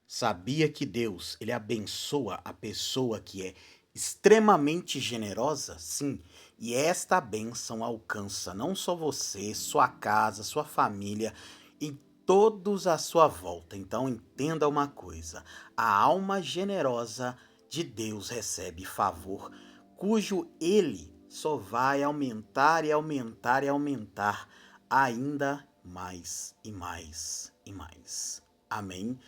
Sabia que Deus, ele abençoa a pessoa que é extremamente generosa? Sim, e esta bênção alcança não só você, sua casa, sua família e todos à sua volta. Então entenda uma coisa: a alma generosa de Deus recebe favor, cujo ele só vai aumentar e aumentar e aumentar ainda mais e mais e mais. Amém?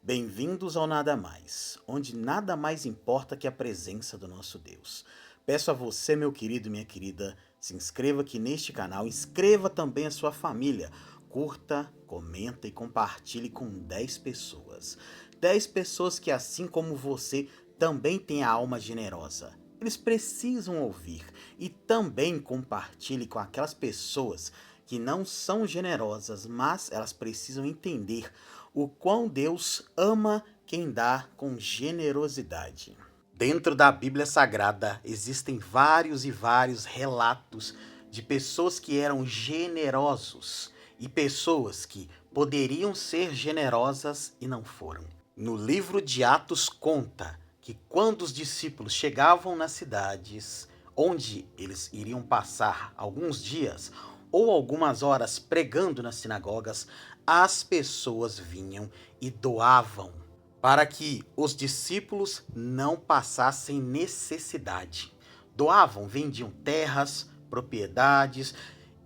Bem-vindos ao Nada Mais, onde nada mais importa que a presença do nosso Deus. Peço a você, meu querido e minha querida, se inscreva aqui neste canal, inscreva também a sua família, curta, comenta e compartilhe com 10 pessoas. 10 pessoas que, assim como você, também têm a alma generosa. Eles precisam ouvir e também compartilhe com aquelas pessoas que não são generosas, mas elas precisam entender o quão Deus ama quem dá com generosidade. Dentro da Bíblia Sagrada existem vários e vários relatos de pessoas que eram generosos e pessoas que poderiam ser generosas e não foram. No livro de Atos conta que quando os discípulos chegavam nas cidades onde eles iriam passar alguns dias ou algumas horas pregando nas sinagogas, as pessoas vinham e doavam para que os discípulos não passassem necessidade. Doavam, vendiam terras, propriedades,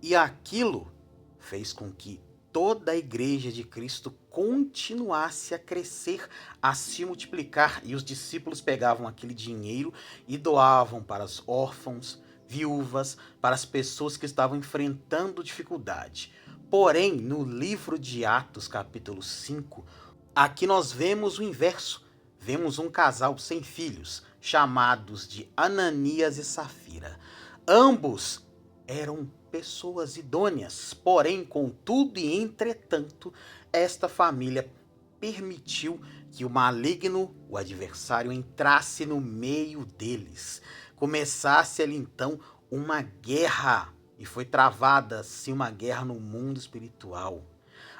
e aquilo fez com que toda a igreja de Cristo continuasse a crescer, a se multiplicar, e os discípulos pegavam aquele dinheiro e doavam para os órfãos, viúvas, para as pessoas que estavam enfrentando dificuldade. Porém, no livro de Atos, capítulo 5, aqui nós vemos o inverso. Vemos um casal sem filhos, chamados de Ananias e Safira. Ambos eram pessoas idôneas, porém, contudo e entretanto, esta família permitiu que o maligno, o adversário, entrasse no meio deles. Começasse ali então uma guerra, e foi travada assim uma guerra no mundo espiritual.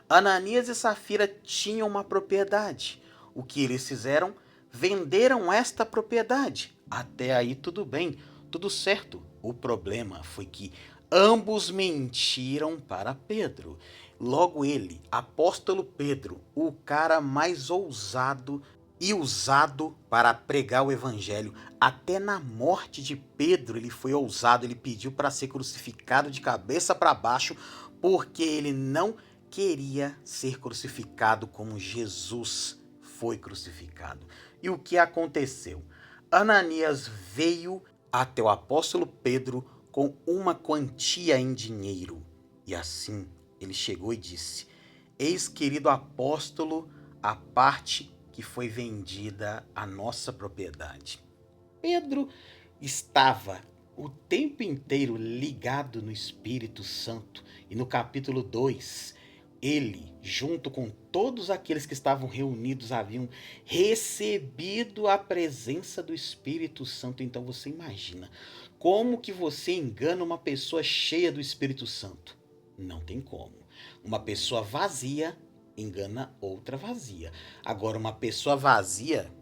Ananias e Safira tinham uma propriedade. O que eles fizeram? Venderam esta propriedade. Até aí tudo bem, tudo certo. O problema foi que ambos mentiram para Pedro. Logo ele, apóstolo Pedro, o cara mais ousado e usado para pregar o evangelho. Até na morte de Pedro ele foi ousado, ele pediu para ser crucificado de cabeça para baixo, porque ele não queria ser crucificado como Jesus foi crucificado. E o que aconteceu? Ananias veio até o apóstolo Pedro com uma quantia em dinheiro. E assim ele chegou e disse: Eis, querido apóstolo, a parte que foi vendida a nossa propriedade. Pedro estava o tempo inteiro ligado no Espírito Santo. E no capítulo 2, ele, junto com todos aqueles que estavam reunidos, haviam recebido a presença do Espírito Santo. Então você imagina, como que você engana uma pessoa cheia do Espírito Santo? Não tem como. Uma pessoa vazia engana outra vazia. Agora, uma pessoa vazia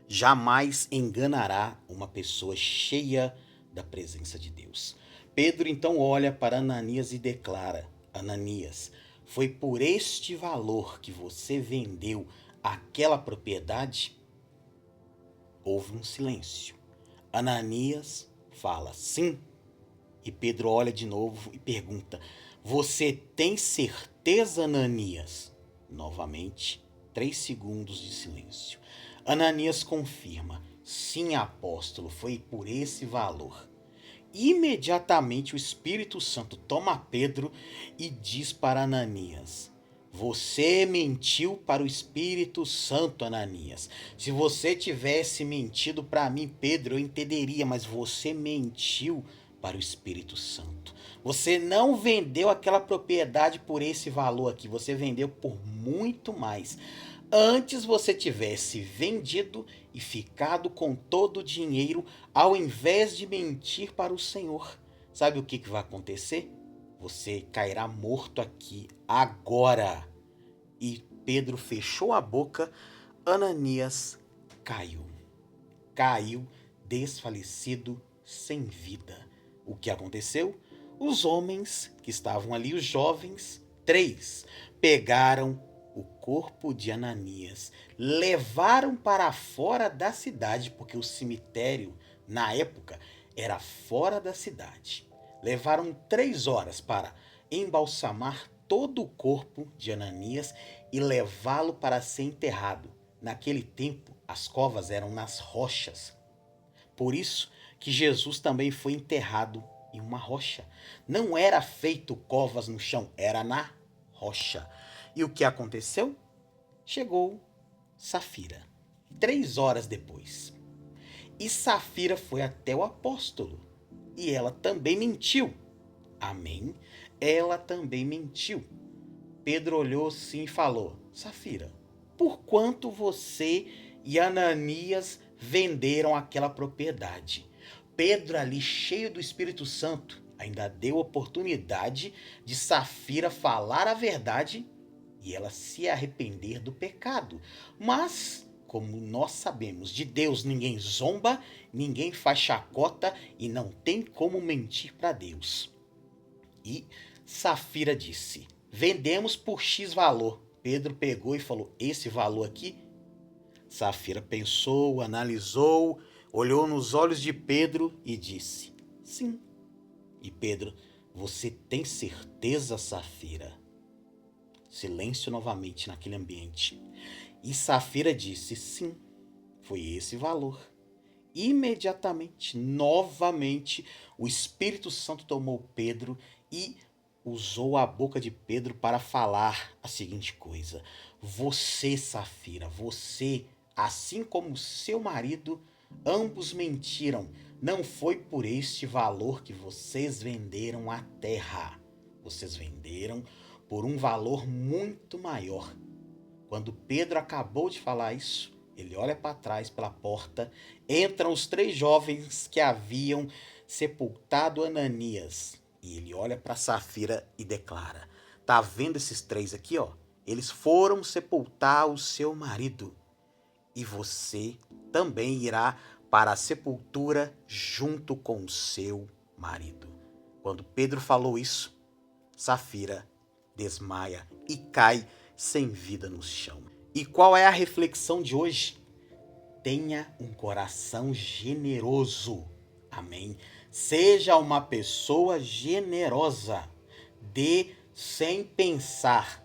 jamais enganará uma pessoa cheia da presença de Deus. Pedro então olha para Ananias e declara: Ananias, foi por este valor que você vendeu aquela propriedade? Houve um silêncio. Ananias fala sim. E Pedro olha de novo e pergunta: Você tem certeza, Ananias? Novamente, 3 segundos de silêncio. Ananias confirma: Sim, apóstolo, foi por esse valor. Imediatamente o Espírito Santo toma Pedro e diz para Ananias: Você mentiu para o Espírito Santo, Ananias. Se você tivesse mentido para mim, Pedro, eu entenderia, mas você mentiu para o Espírito Santo. Você não vendeu aquela propriedade por esse valor aqui, você vendeu por muito mais. Antes você tivesse vendido e ficado com todo o dinheiro, ao invés de mentir para o Senhor. Sabe o que vai acontecer? Você cairá morto aqui agora. E Pedro fechou a boca. Ananias caiu. Caiu desfalecido, sem vida. O que aconteceu? Os homens que estavam ali, os jovens, 3, pegaram o corpo de Ananias, levaram para fora da cidade, porque o cemitério, na época, era fora da cidade. Levaram 3 horas para embalsamar todo o corpo de Ananias e levá-lo para ser enterrado. Naquele tempo, as covas eram nas rochas. Por isso que Jesus também foi enterrado em uma rocha. Não era feito covas no chão, era na rocha. E o que aconteceu? Chegou Safira, 3 horas depois. E Safira foi até o apóstolo. E ela também mentiu. Amém? Ela também mentiu. Pedro olhou sim e falou: Safira, por quanto você e Ananias venderam aquela propriedade? Pedro, ali cheio do Espírito Santo, ainda deu oportunidade de Safira falar a verdade e ela se arrepender do pecado. Mas, como nós sabemos, de Deus ninguém zomba, ninguém faz chacota e não tem como mentir para Deus. E Safira disse: vendemos por X valor. Pedro pegou e falou: esse valor aqui? Safira pensou, analisou, olhou nos olhos de Pedro e disse: sim. E Pedro: você tem certeza, Safira? Silêncio novamente naquele ambiente. E Safira disse: sim, foi esse valor. Imediatamente, novamente, o Espírito Santo tomou Pedro e usou a boca de Pedro para falar a seguinte coisa: você, Safira, você, assim como seu marido, ambos mentiram. Não foi por este valor que vocês venderam a terra. Vocês venderam por um valor muito maior. Quando Pedro acabou de falar isso, ele olha para trás pela porta, entram os 3 jovens que haviam sepultado Ananias. E ele olha para Safira e declara: tá vendo esses 3 aqui, ó? Eles foram sepultar o seu marido. E você também irá para a sepultura junto com o seu marido. Quando Pedro falou isso, Safira desmaia e cai sem vida no chão. E qual é a reflexão de hoje? Tenha um coração generoso. Amém? Seja uma pessoa generosa. Dê sem pensar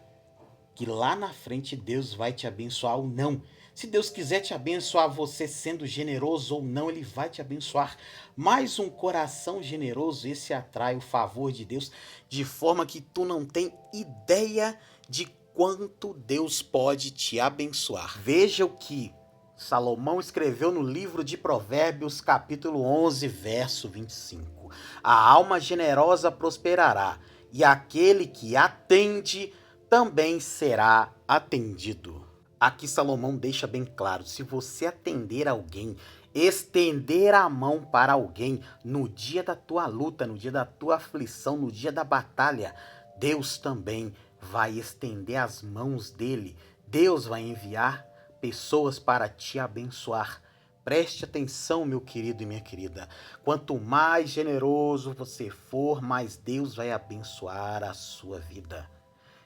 que lá na frente Deus vai te abençoar ou não. Se Deus quiser te abençoar, você sendo generoso ou não, Ele vai te abençoar. Mas um coração generoso, esse atrai o favor de Deus, de forma que tu não tem ideia de quanto Deus pode te abençoar. Veja o que Salomão escreveu no livro de Provérbios, capítulo 11, verso 25. A alma generosa prosperará, e aquele que atende também será atendido. Aqui Salomão deixa bem claro: se você atender alguém, estender a mão para alguém no dia da tua luta, no dia da tua aflição, no dia da batalha, Deus também vai estender as mãos dele. Deus vai enviar pessoas para te abençoar. Preste atenção, meu querido e minha querida. Quanto mais generoso você for, mais Deus vai abençoar a sua vida.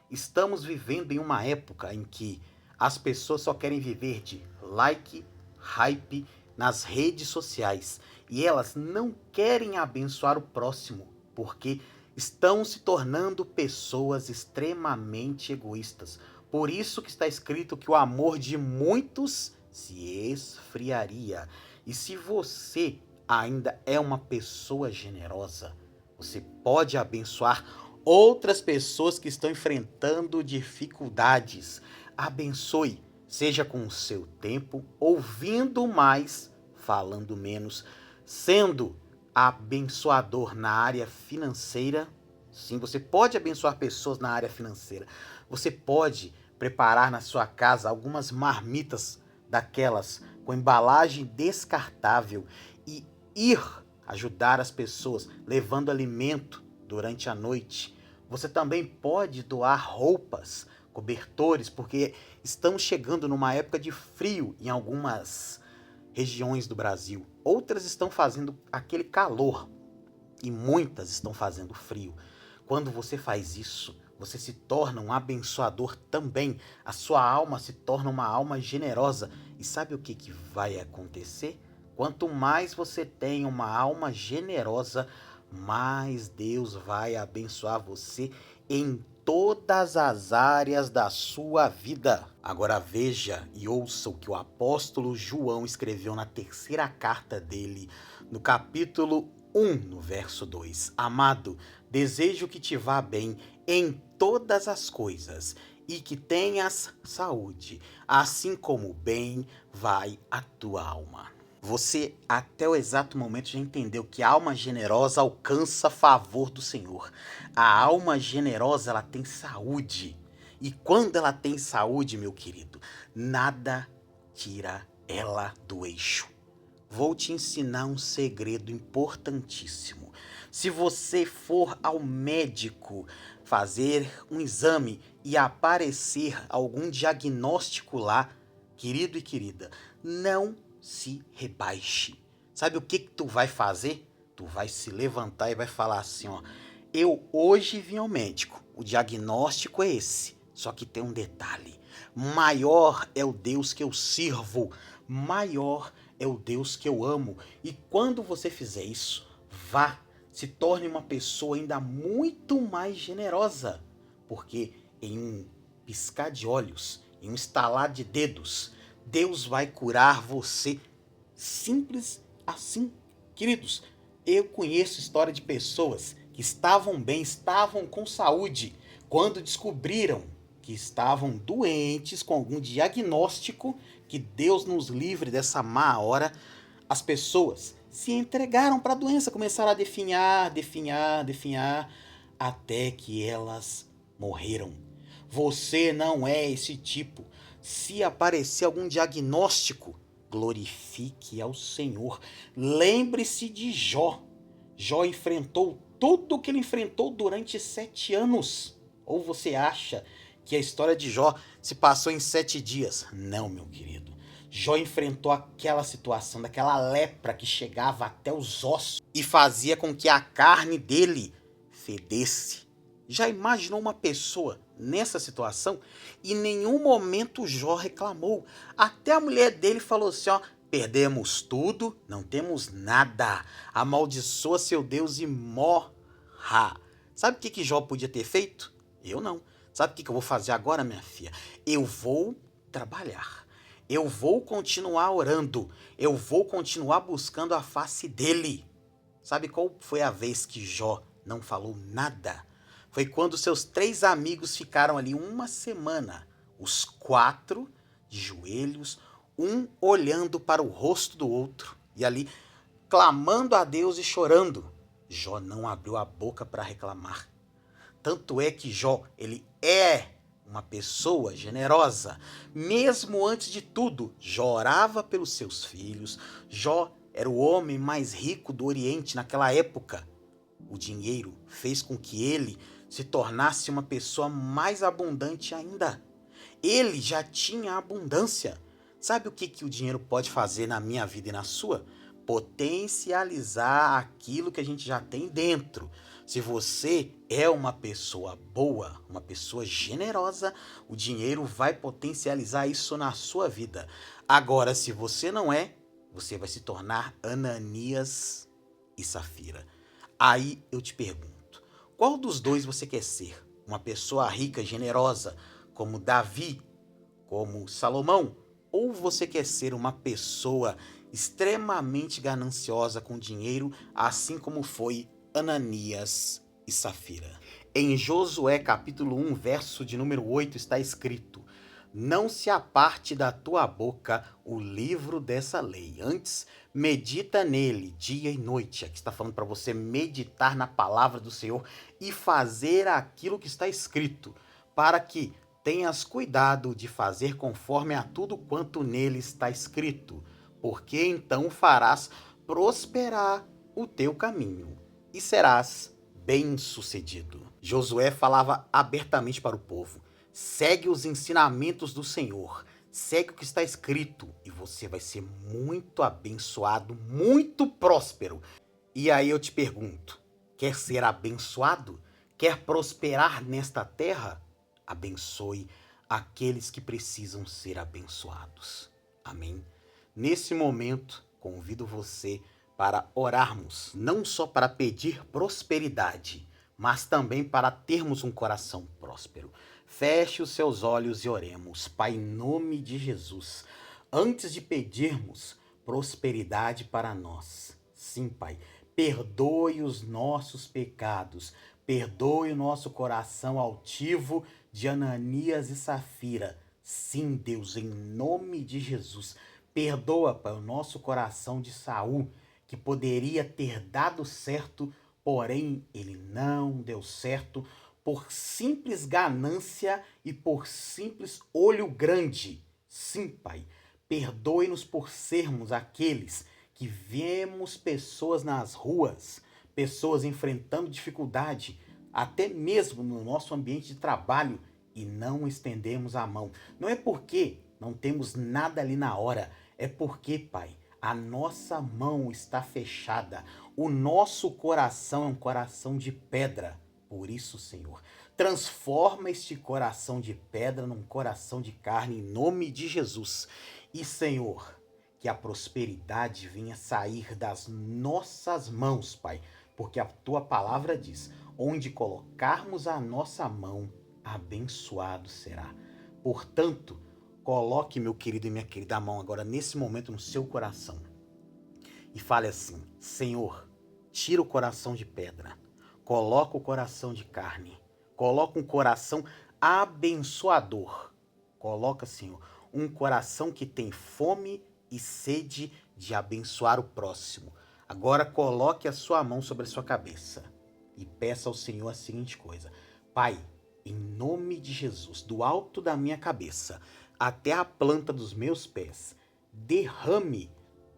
Estamos vivendo em uma época em que as pessoas só querem viver de like, hype nas redes sociais e elas não querem abençoar o próximo porque estão se tornando pessoas extremamente egoístas. Por isso que está escrito que o amor de muitos se esfriaria. E se você ainda é uma pessoa generosa, você pode abençoar outras pessoas que estão enfrentando dificuldades. Abençoe, seja com o seu tempo, ouvindo mais, falando menos, sendo abençoador na área financeira. Sim, você pode abençoar pessoas na área financeira. Você pode preparar na sua casa algumas marmitas daquelas com embalagem descartável e ir ajudar as pessoas levando alimento durante a noite. Você também pode doar roupas cobertores, porque estamos chegando numa época de frio em algumas regiões do Brasil. Outras estão fazendo aquele calor e muitas estão fazendo frio. Quando você faz isso, você se torna um abençoador também. A sua alma se torna uma alma generosa. E sabe o que vai acontecer? Quanto mais você tem uma alma generosa, mais Deus vai abençoar você em todas as áreas da sua vida. Agora veja e ouça o que o apóstolo João escreveu na terceira carta dele, no capítulo 1, no verso 2. Amado, desejo que te vá bem em todas as coisas e que tenhas saúde, assim como bem vai a tua alma. Você, até o exato momento, já entendeu que a alma generosa alcança favor do Senhor. A alma generosa, ela tem saúde. E quando ela tem saúde, meu querido, nada tira ela do eixo. Vou te ensinar um segredo importantíssimo. Se você for ao médico fazer um exame e aparecer algum diagnóstico lá, querido e querida, não se rebaixe. Sabe o que tu vai fazer? Tu vai se levantar e vai falar assim, ó: eu hoje vim ao médico, o diagnóstico é esse, só que tem um detalhe: maior é o Deus que eu sirvo, maior é o Deus que eu amo. E quando você fizer isso, vá, se torne uma pessoa ainda muito mais generosa, porque em um piscar de olhos, em um estalar de dedos, Deus vai curar você. Simples assim. Queridos, eu conheço história de pessoas que estavam bem, estavam com saúde, quando descobriram que estavam doentes com algum diagnóstico, que Deus nos livre dessa má hora, as pessoas se entregaram para a doença, começaram a definhar, até que elas morreram. Você não é esse tipo. Se aparecer algum diagnóstico, glorifique ao Senhor. Lembre-se de Jó. Jó enfrentou tudo o que ele enfrentou durante 7 anos. Ou você acha que a história de Jó se passou em 7 dias? Não, meu querido. Jó enfrentou aquela situação daquela lepra que chegava até os ossos e fazia com que a carne dele fedesse. Já imaginou uma pessoa nessa situação? Em nenhum momento Jó reclamou. Até a mulher dele falou assim, ó: perdemos tudo, não temos nada. Amaldiçoa seu Deus e morra. Sabe o que Jó podia ter feito? Eu não. Sabe o que eu vou fazer agora, minha filha? Eu vou trabalhar. Eu vou continuar orando. Eu vou continuar buscando a face dele. Sabe qual foi a vez que Jó não falou nada? Foi quando seus 3 amigos ficaram ali uma semana, os 4 de joelhos, um olhando para o rosto do outro, e ali clamando a Deus e chorando. Jó não abriu a boca para reclamar. Tanto é que Jó, ele é uma pessoa generosa. Mesmo antes de tudo, Jó orava pelos seus filhos. Jó era o homem mais rico do Oriente naquela época. O dinheiro fez com que ele se tornasse uma pessoa mais abundante ainda. Ele já tinha abundância. Sabe o que o dinheiro pode fazer na minha vida e na sua? Potencializar aquilo que a gente já tem dentro. Se você é uma pessoa boa, uma pessoa generosa, o dinheiro vai potencializar isso na sua vida. Agora, se você não é, você vai se tornar Ananias e Safira. Aí eu te pergunto, qual dos dois você quer ser? Uma pessoa rica, generosa, como Davi, como Salomão? Ou você quer ser uma pessoa extremamente gananciosa com dinheiro, assim como foi Ananias e Safira? Em Josué capítulo 1, verso de número 8, está escrito: não se aparte da tua boca o livro dessa lei. Antes, medita nele dia e noite. Aqui está falando para você meditar na palavra do Senhor e fazer aquilo que está escrito, para que tenhas cuidado de fazer conforme a tudo quanto nele está escrito, porque então farás prosperar o teu caminho e serás bem-sucedido. Josué falava abertamente para o povo: segue os ensinamentos do Senhor, segue o que está escrito e você vai ser muito abençoado, muito próspero. E aí eu te pergunto, quer ser abençoado? Quer prosperar nesta terra? Abençoe aqueles que precisam ser abençoados. Amém? Nesse momento, convido você para orarmos, não só para pedir prosperidade, mas também para termos um coração próspero. Feche os seus olhos e oremos. Pai, em nome de Jesus, antes de pedirmos prosperidade para nós, sim, Pai, perdoe os nossos pecados, perdoe o nosso coração altivo de Ananias e Safira. Sim, Deus, em nome de Jesus, perdoa, Pai, o nosso coração de Saul, que poderia ter dado certo, porém ele não deu certo por simples ganância e por simples olho grande. Sim, Pai, perdoe-nos por sermos aqueles que vemos pessoas nas ruas, pessoas enfrentando dificuldade, até mesmo no nosso ambiente de trabalho, e não estendemos a mão. Não é porque não temos nada ali na hora, é porque, Pai, a nossa mão está fechada, o nosso coração é um coração de pedra. Por isso, Senhor, transforma este coração de pedra num coração de carne em nome de Jesus. E, Senhor, que a prosperidade venha sair das nossas mãos, Pai, porque a tua palavra diz: onde colocarmos a nossa mão, abençoado será. Portanto, coloque, meu querido e minha querida, a mão agora nesse momento no seu coração e fale assim: Senhor, tira o coração de pedra, coloca o coração de carne, coloca um coração abençoador. Coloca, Senhor, um coração que tem fome e sede de abençoar o próximo. Agora coloque a sua mão sobre a sua cabeça e peça ao Senhor a seguinte coisa: Pai, em nome de Jesus, do alto da minha cabeça até a planta dos meus pés, derrame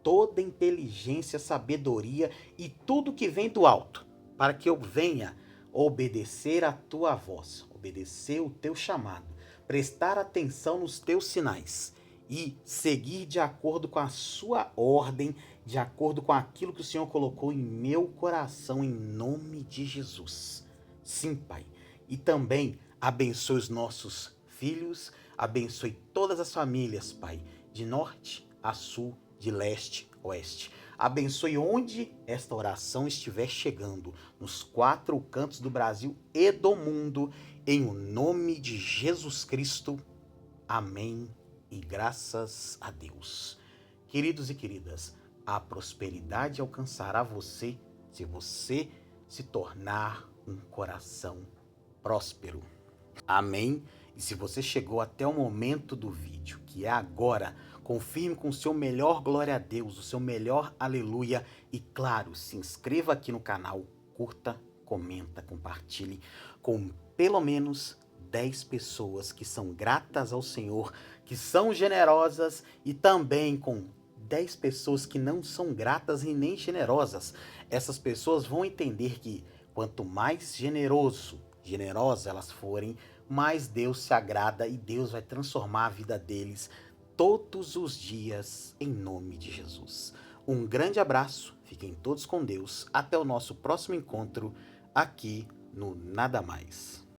toda inteligência, sabedoria e tudo que vem do alto, para que eu venha obedecer a tua voz, obedecer o teu chamado, prestar atenção nos teus sinais e seguir de acordo com a sua ordem, de acordo com aquilo que o Senhor colocou em meu coração, em nome de Jesus. Sim, Pai. E também abençoe os nossos filhos, abençoe todas as famílias, Pai, de norte a sul, de leste a oeste. Abençoe onde esta oração estiver chegando, nos 4 cantos do Brasil e do mundo, em o nome de Jesus Cristo. Amém e graças a Deus. Queridos e queridas, a prosperidade alcançará você se você se tornar um coração próspero. Amém? E se você chegou até o momento do vídeo, que é agora, confirme com o seu melhor glória a Deus, o seu melhor aleluia e, claro, se inscreva aqui no canal, curta, comenta, compartilhe com pelo menos 10 pessoas que são gratas ao Senhor, que são generosas, e também com 10 pessoas que não são gratas e nem generosas. Essas pessoas vão entender que quanto mais generosas elas forem, mais Deus se agrada e Deus vai transformar a vida deles todos os dias, em nome de Jesus. Um grande abraço, fiquem todos com Deus, até o nosso próximo encontro aqui no Nada Mais.